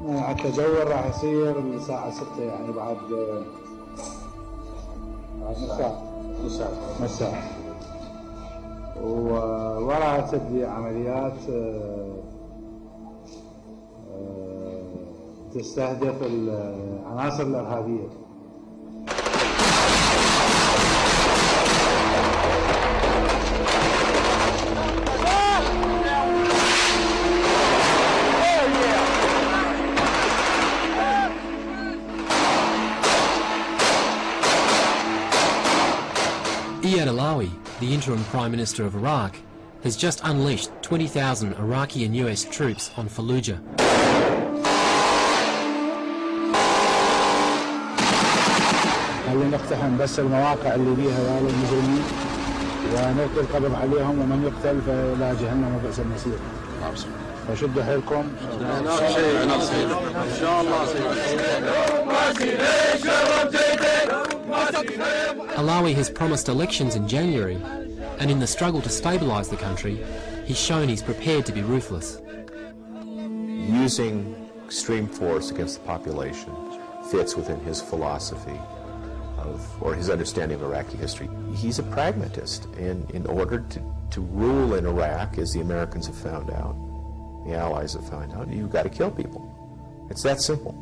التجول راح يصير الساعة 6 يعني بعد مساء وراها تبدي عمليات تستهدف العناصر الإرهابية. Alawi, the interim Prime Minister of Iraq, has just unleashed 20,000 Iraqi and US troops on Fallujah. خلينا نقتحم بس المواقع اللي بيها هذول المجرمين ونلقي القبض عليهم ومن يقتل فلا جهنم وبئس المصير. فشدوا حيلكم. ان شاء الله. Alawi has promised elections in January, and in the struggle to stabilise the country, he's shown he's prepared to be ruthless. Using extreme force against the population fits within his philosophy or his understanding of Iraqi history. He's a pragmatist, and in order to rule in Iraq, as the Americans have found out, the Allies have found out, you've got to kill people. It's that simple.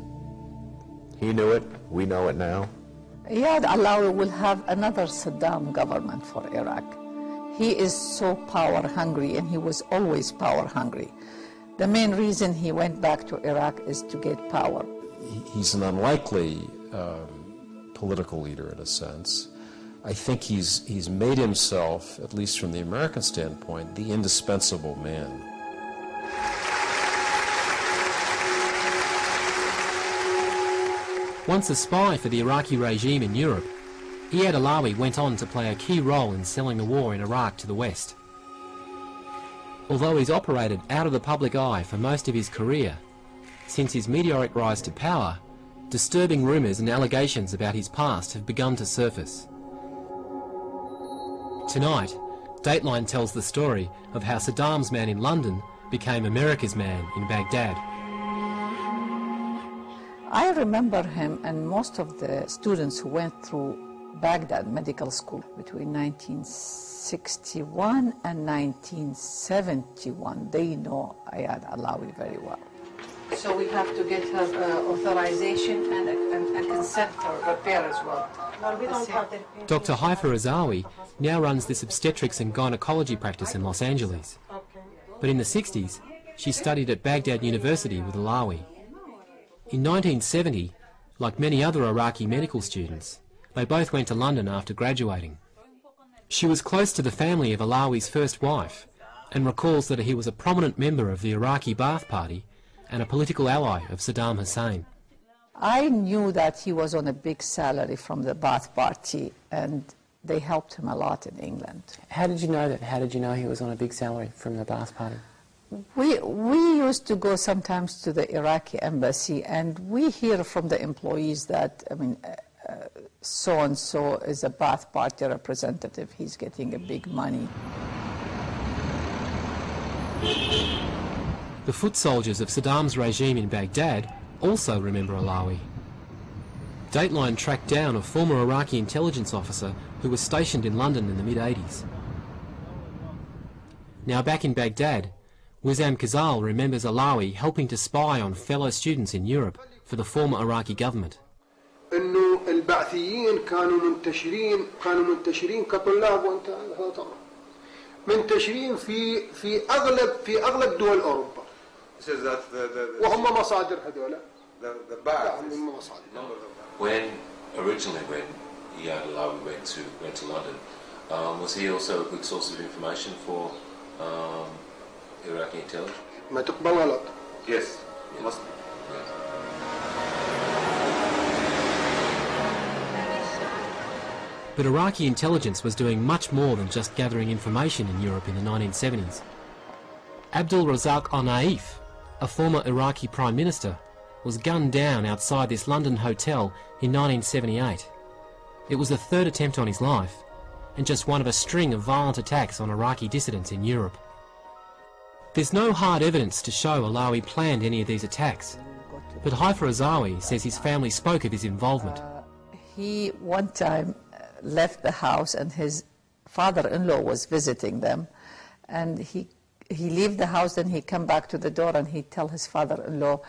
He knew it, we know it now. Ayad Alawi will have another Saddam government for Iraq. He is so power hungry, and he was always power hungry. The main reason he went back to Iraq is to get power. He's an unlikely political leader in a sense. I think he's made himself, at least from the American standpoint, the indispensable man. Once a spy for the Iraqi regime in Europe, Ayad Alawi went on to play a key role in selling the war in Iraq to the West. Although he's operated out of the public eye for most of his career, since his meteoric rise to power, disturbing rumours and allegations about his past have begun to surface. Tonight, Dateline tells the story of how Saddam's man in London became America's man in Baghdad. I remember him and most of the students who went through Baghdad Medical School between 1961 and 1971. They know Ayad Alawi very well. So we have to get her authorization and consent for repair as well. Dr. Haifa Azawi now runs this obstetrics and gynecology practice in Los Angeles. But in the 60s, she studied at Baghdad University with Alawi. In 1970, like many other Iraqi medical students, they both went to London after graduating. She was close to the family of Alawi's first wife and recalls that he was a prominent member of the Iraqi Ba'ath Party and a political ally of Saddam Hussein. I knew that he was on a big salary from the Ba'ath Party, and they helped him a lot in England. How did you know that? How did you know he was on a big salary from the Ba'ath Party? We used to go sometimes to the Iraqi embassy, and we hear from the employees that, so-and-so is a Ba'ath Party representative, he's getting a big money. The foot soldiers of Saddam's regime in Baghdad also remember Alawi. Dateline tracked down a former Iraqi intelligence officer who was stationed in London in the mid-80s. Now back in Baghdad, Wissam Kazal remembers Alawi helping to spy on fellow students in Europe for the former Iraqi government. إنه البعثيين كانوا منتشرين كطلاب منتشرين في أغلب دول أوروبا. وهم مصادر هذولا. When Ayad Alawi went to London, was he also a good source of information for Iraqi intelligence? ما تقبل غلط. Yes. Must. But Iraqi intelligence was doing much more than just gathering information in Europe in the 1970s. Abdul Razak al-Naif, a former Iraqi Prime Minister, was gunned down outside this London hotel in 1978. It was the third attempt on his life, and just one of a string of violent attacks on Iraqi dissidents in Europe. There's no hard evidence to show Alawi planned any of these attacks, But Haifa Azawi says his family spoke of his involvement. He one time left the house and his father-in-law was visiting them, and he leave the house and he come back to the door and he tell his father-in-law,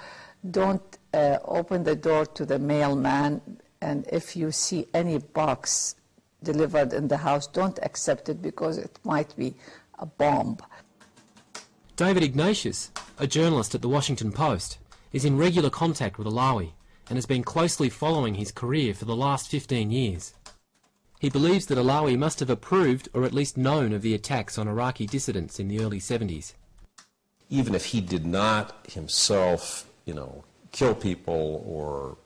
don't open the door to the mailman, and if you see any box delivered in the house, don't accept it because it might be a bomb. David Ignatius, a journalist at the Washington Post, is in regular contact with Alawi and has been closely following his career for the last 15 years. He believes that Alawi must have approved or at least known of the attacks on Iraqi dissidents in the early 70s. Even if he did not himself, kill people or,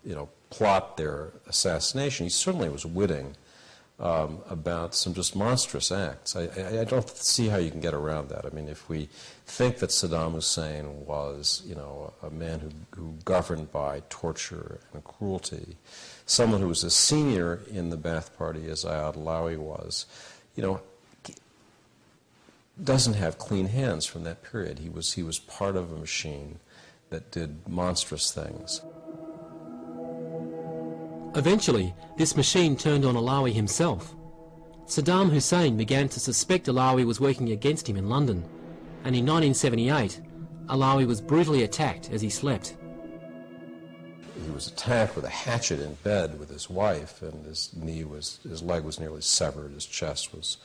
plot their assassination, he certainly was witting about some just monstrous acts. I don't see how you can get around that. I mean, if we think that Saddam Hussein was, a man who governed by torture and cruelty, someone who was as senior in the Ba'ath Party as Ayad Alawi was, doesn't have clean hands from that period. He was part of a machine that did monstrous things. Eventually, this machine turned on Alawi himself. Saddam Hussein began to suspect Alawi was working against him in London, and in 1978, Alawi was brutally attacked as he slept. He was attacked with a hatchet in bed with his wife, and his leg was nearly severed, his chest was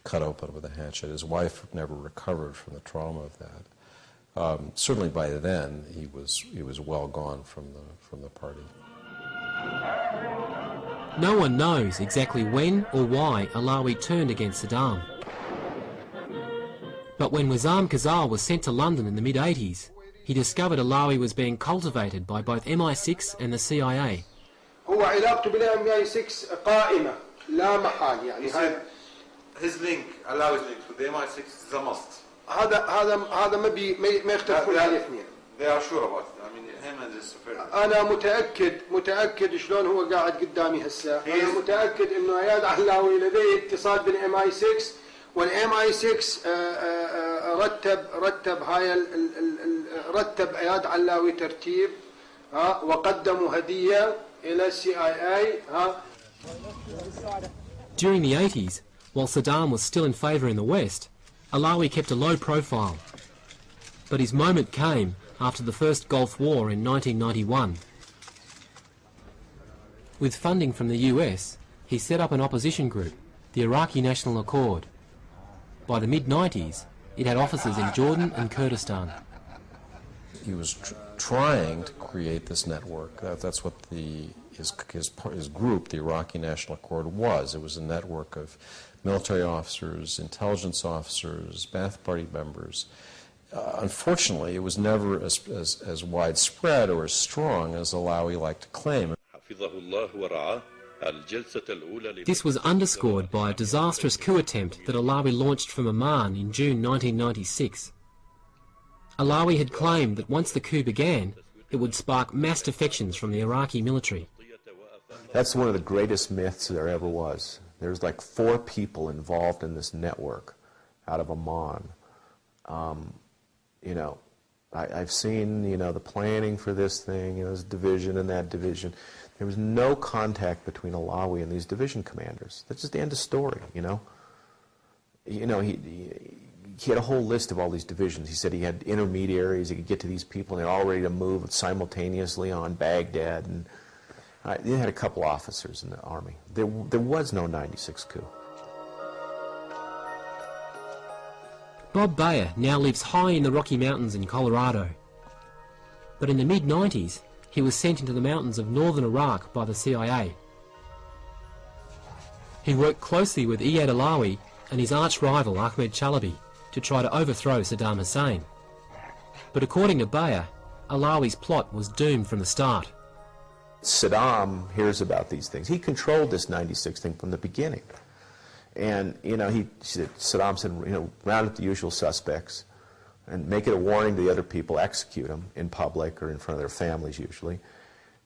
cut open with a hatchet. His wife never recovered from the trauma of that. Certainly by then, he was well gone from the party. No one knows exactly when or why Alawi turned against Saddam. But when Wissam Khazal was sent to London in the mid-80s, he discovered Alawi was being cultivated by both MI6 and the CIA. هو علاقته بالMI6 قائمة لا محال يعني. His link, Alawi's link with the MI6 is a must. هذا ما يختلفون عليه اثنين. They are sure about it. I mean, him and his superior. أنا متأكد شلون هو قاعد قدامي هسه. أنا متأكد إنه أياد علاوي لديه اتصال بالMI6 والMI6 رتب أياد علاوي ترتيب وقدموا هدية إلى CIA. During the 80s, while Saddam was still in favour in the West, Alawi kept a low profile. But his moment came after the first Gulf War in 1991. With funding from the US, he set up an opposition group, the Iraqi National Accord. By the mid-90s, it had offices in Jordan and Kurdistan. He was trying to create this network. That's what his group, the Iraqi National Accord, was. It was a network of military officers, intelligence officers, Ba'ath Party members. Unfortunately, it was never as widespread or as strong as Alawi liked to claim. This was underscored by a disastrous coup attempt that Alawi launched from Amman in June 1996. Alawi had claimed that once the coup began, it would spark mass defections from the Iraqi military. That's one of the greatest myths there ever was. There's like 4 people involved in this network out of Amman. I've seen, the planning for this thing, this division and that division. There was no contact between Alawi and these division commanders. That's just the end of story, He had a whole list of all these divisions. He said he had intermediaries, he could get to these people, and they're all ready to move simultaneously on Baghdad. And they had a couple officers in the army. There was no 96 coup. Bob Bayer now lives high in the Rocky Mountains in Colorado. But in the mid-90s, he was sent into the mountains of northern Iraq by the CIA. He worked closely with Ayad Alawi and his arch-rival Ahmed Chalabi to try to overthrow Saddam Hussein. But according to Bayer, Alawi's plot was doomed from the start. Saddam hears about these things. He controlled this 96 thing from the beginning. And, Saddam said, round up the usual suspects and make it a warning to the other people, execute them in public or in front of their families usually.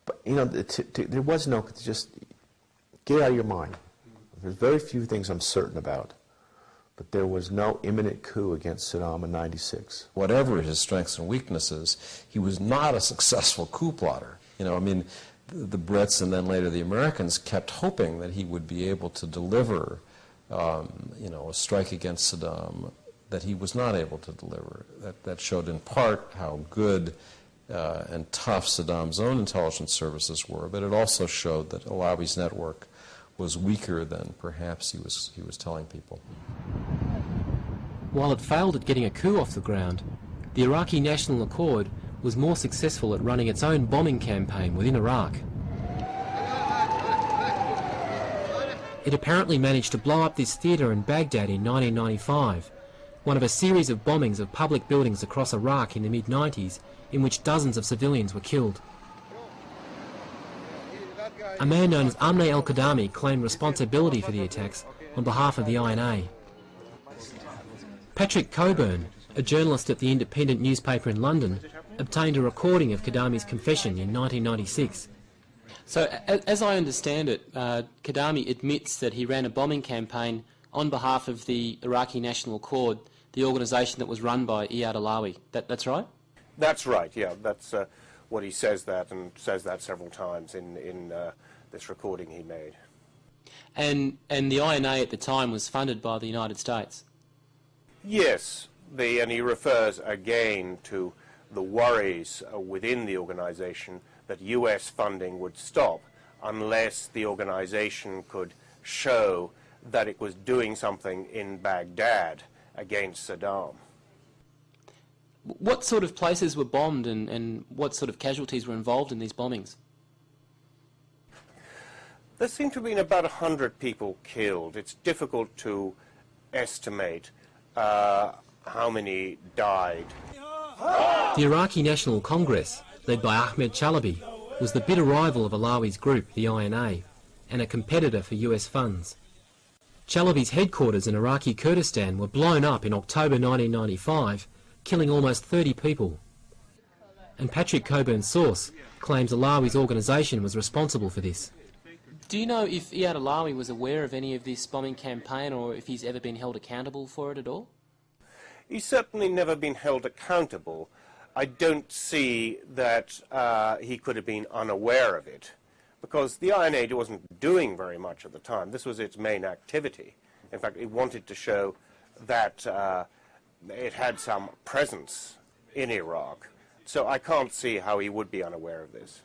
But, there was no, just get out of your mind. There's very few things I'm certain about. but there was no imminent coup against Saddam in '96. Whatever his strengths and weaknesses, he was not a successful coup plotter. You know, I mean, the Brits and then later the Americans kept hoping that he would be able to deliver, you know, a strike against Saddam that he was not able to deliver. That showed in part how good and tough Saddam's own intelligence services were, but it also showed that Alawi's network was weaker than perhaps he was telling people. While it failed at getting a coup off the ground, the Iraqi National Accord was more successful at running its own bombing campaign within Iraq. It apparently managed to blow up this theatre in Baghdad in 1995, one of a series of bombings of public buildings across Iraq in the mid-90s in which dozens of civilians were killed. A man known as Amne al-Qadami claimed responsibility for the attacks on behalf of the INA. Patrick Coburn, a journalist at the independent newspaper in London, obtained a recording of Qadami's confession in 1996. So, as I understand it, Qadami admits that he ran a bombing campaign on behalf of the Iraqi National Accord, the organisation that was run by Ayad Alawi. That's right? That's right, yeah. That's what he says that, and says that several times in this recording he made. And the INA at the time was funded by the United States? Yes, and he refers again to the worries within the organisation that US funding would stop unless the organisation could show that it was doing something in Baghdad against Saddam. What sort of places were bombed and what sort of casualties were involved in these bombings? There seem to have been about 100 people killed. It's difficult to estimate how many died. The Iraqi National Congress, led by Ahmed Chalabi, was the bitter rival of Alawi's group, the INA, and a competitor for US funds. Chalabi's headquarters in Iraqi Kurdistan were blown up in October 1995, killing almost 30 people. And Patrick Coburn's source claims Alawi's organisation was responsible for this. Do you know if Ayad Alawi was aware of any of this bombing campaign or if he's ever been held accountable for it at all? He's certainly never been held accountable. I don't see that he could have been unaware of it, because the INA wasn't doing very much at the time. This was its main activity. In fact, it wanted to show that it had some presence in Iraq. So I can't see how he would be unaware of this.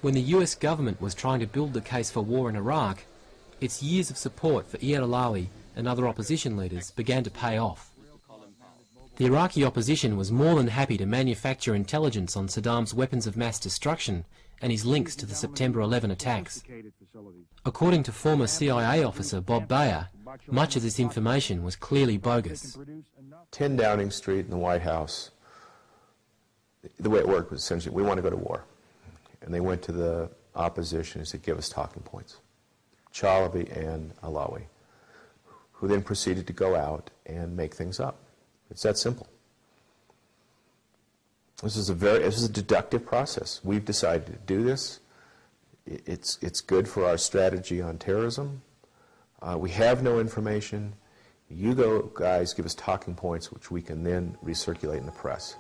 When the US government was trying to build the case for war in Iraq, its years of support for Ayad Alawi and other opposition leaders began to pay off. The Iraqi opposition was more than happy to manufacture intelligence on Saddam's weapons of mass destruction and his links to the September 11 attacks. According to former CIA officer Bob Bayer, much of this information was clearly bogus. 10 Downing Street in the White House, the way it worked was essentially, we want to go to war. And they went to the opposition and said, give us talking points. Chalabi and Alawi, who then proceeded to go out and make things up. It's that simple. This is a deductive process. We've decided to do this. It's good for our strategy on terrorism. We have no information. You go, guys, give us talking points which we can then recirculate in the press.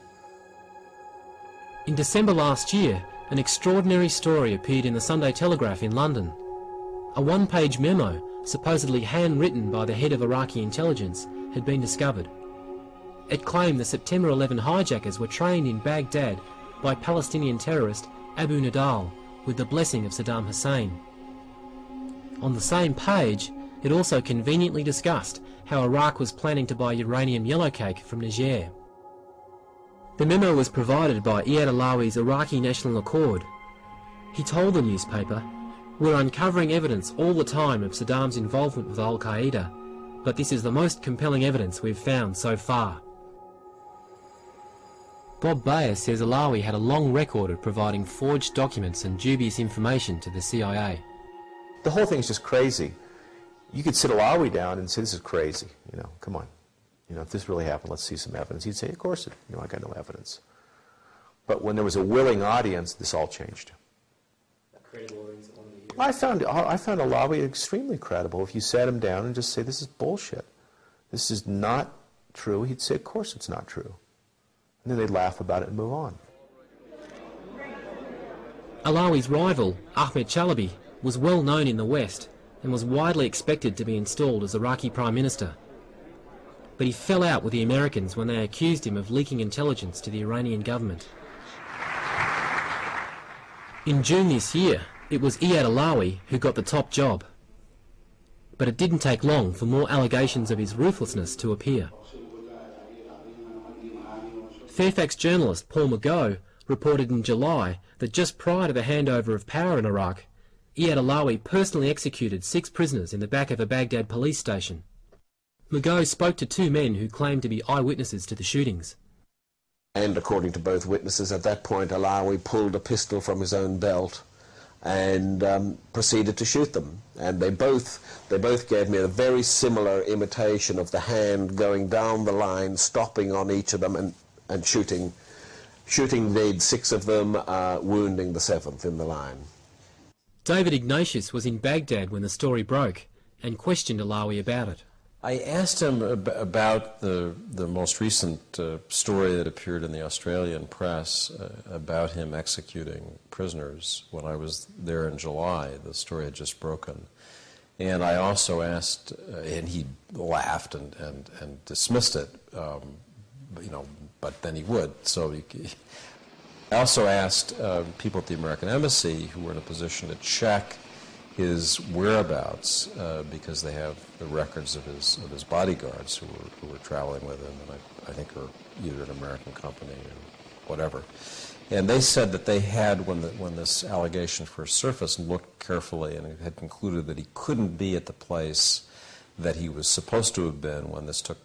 In December last year, an extraordinary story appeared in the Sunday Telegraph in London. A one-page memo, supposedly handwritten by the head of Iraqi intelligence, had been discovered. It claimed the September 11 hijackers were trained in Baghdad by Palestinian terrorist Abu Nidal with the blessing of Saddam Hussein. On the same page, it also conveniently discussed how Iraq was planning to buy uranium yellowcake from Niger. The memo was provided by Ayad Alawi's Iraqi National Accord. He told the newspaper, "We're uncovering evidence all the time of Saddam's involvement with Al-Qaeda, but this is the most compelling evidence we've found so far." Bob Bayer says Alawi had a long record of providing forged documents and dubious information to the CIA. The whole thing is just crazy. You could sit Alawi down and say, this is crazy, come on. If this really happened, let's see some evidence. He'd say, of course, I got no evidence. But when there was a willing audience, this all changed. I found Alawi extremely credible. If you sat him down and just say, this is bullshit, this is not true, he'd say, of course it's not true. And then they'd laugh about it and move on. Alawi's rival, Ahmed Chalabi, was well known in the West and was widely expected to be installed as Iraqi Prime Minister. But he fell out with the Americans when they accused him of leaking intelligence to the Iranian government. In June this year, it was Ayad Alawi who got the top job. But it didn't take long for more allegations of his ruthlessness to appear. Fairfax journalist Paul McGough reported in July that just prior to the handover of power in Iraq, Ayad Alawi personally executed 6 prisoners in the back of a Baghdad police station. McGough spoke to 2 men who claimed to be eyewitnesses to the shootings. And according to both witnesses, at that point Alawi pulled a pistol from his own belt and proceeded to shoot them. And they both gave me a very similar imitation of the hand going down the line, stopping on each of them and shooting the 6 of them, wounding the 7th in the line. David Ignatius was in Baghdad when the story broke and questioned Alawi about it. I asked him about the most recent story that appeared in the Australian press about him executing prisoners when I was there in July. The story had just broken. And I also asked, and he laughed and dismissed it, but then he would. So I also asked people at the American Embassy who were in a position to check his whereabouts because they have the records of his bodyguards who were traveling with him, and I think are either an American company or whatever. And they said that they had, when this allegation first surfaced, looked carefully and had concluded that he couldn't be at the place that he was supposed to have been when this took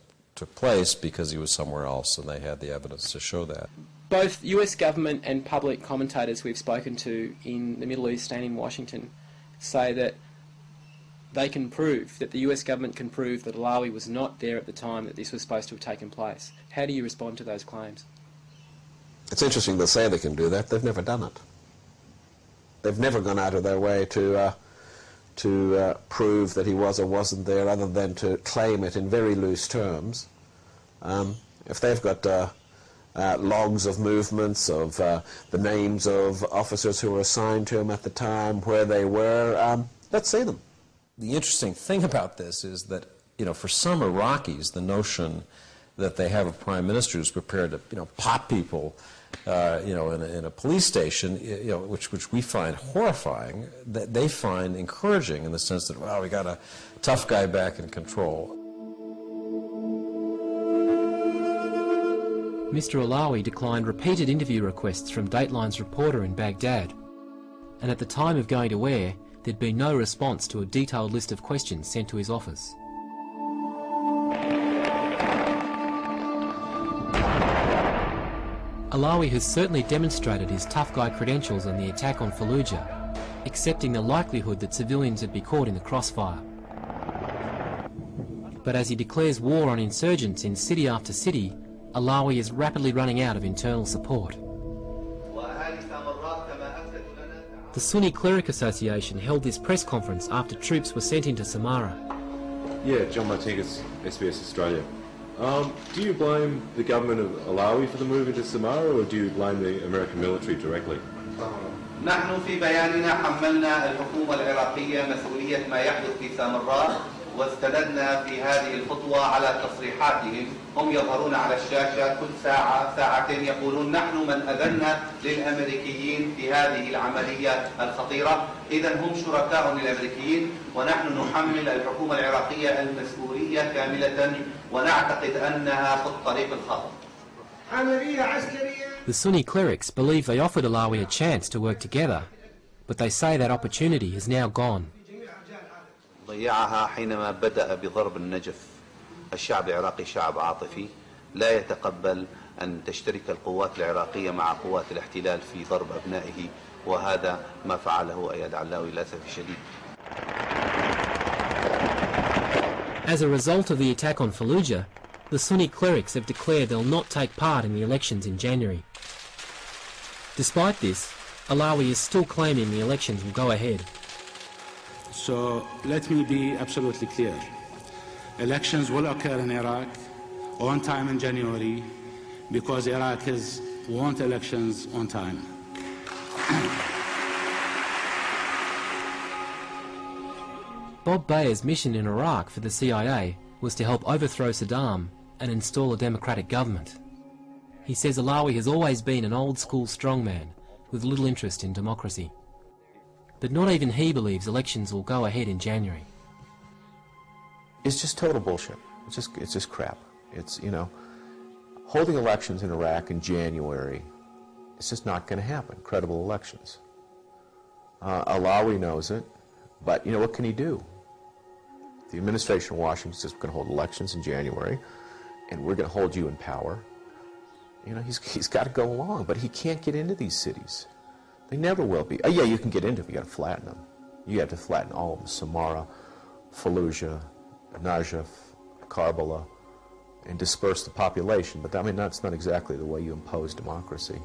place because he was somewhere else, and they had the evidence to show that. Both US government and public commentators we've spoken to in the Middle East and in Washington say that they can prove, that the US government can prove that Alawi was not there at the time that this was supposed to have taken place. How do you respond to those claims? It's interesting they say they can do that. They've never done it. They've never gone out of their way to prove that he was or wasn't there, other than to claim it in very loose terms. If they've got logs of movements, of the names of officers who were assigned to him at the time, where they were, let's see them. The interesting thing about this is that, for some Iraqis, the notion that they have a prime minister who's prepared to, pop people, in a police station, which we find horrifying, that they find encouraging in the sense that, well, we got a tough guy back in control. Mr. Alawi declined repeated interview requests from Dateline's reporter in Baghdad, and at the time of going to air, there'd been no response to a detailed list of questions sent to his office. Alawi has certainly demonstrated his tough guy credentials in the attack on Fallujah, accepting the likelihood that civilians would be caught in the crossfire. But as he declares war on insurgents in city after city, Alawi is rapidly running out of internal support. The Sunni Cleric Association held this press conference after troops were sent into Samarra. Yeah, John Martinez, SBS Australia. Do you blame the government of Alawi for the move into Samarra, or do you blame the American military directly? نحن في بياننا حملنا الحكومة العراقية مسؤولية ما يحدث في سامراء، واستندنا في هذه الخطوة على تصريحاتهم. هم يظهرون على الشاشة كل ساعة ساعتين يقولون نحن من أذنا للأمريكيين في هذه العملية الخطيرة. إذن هم شركاء للأمريكيين، ونحن نحمل الحكومة العراقية المسؤولية كاملة، ونعتقد أنها في الطريق الخاطئ. The Sunni clerics believe they offered Alawi a chance to work together, but they say that opportunity is now gone. ضيعها حينما بدأ بضرب النجف. الشعب العراقي شعب عاطفي لا يتقبل أن تشترك القوات العراقية مع قوات الاحتلال في ضرب أبنائه، وهذا ما فعله أياد علاوي للأسف الشديد. As a result of the attack on Fallujah, the Sunni clerics have declared they'll not take part in the elections in January. Despite this, Alawi is still claiming the elections will go ahead. So let me be absolutely clear. Elections will occur in Iraq on time in January because Iraqis want elections on time. Bob Bayer's mission in Iraq for the CIA was to help overthrow Saddam and install a democratic government. He says Alawi has always been an old-school strongman with little interest in democracy. But not even he believes elections will go ahead in January. It's just total bullshit. It's just crap. It's, you know, holding elections in Iraq in January, it's just not going to happen. Credible elections. Alawi knows it, but, you know, what can he do? The administration in Washington says we're going to hold elections in January, and we're going to hold you in power. You know, he's got to go along, but he can't get into these cities. They never will be. Oh, yeah, you can get into them. You got to flatten them. You have to flatten all of them: Samarra, Fallujah, Najaf, Karbala, and disperse the population. But I mean, that's not exactly the way you impose democracy.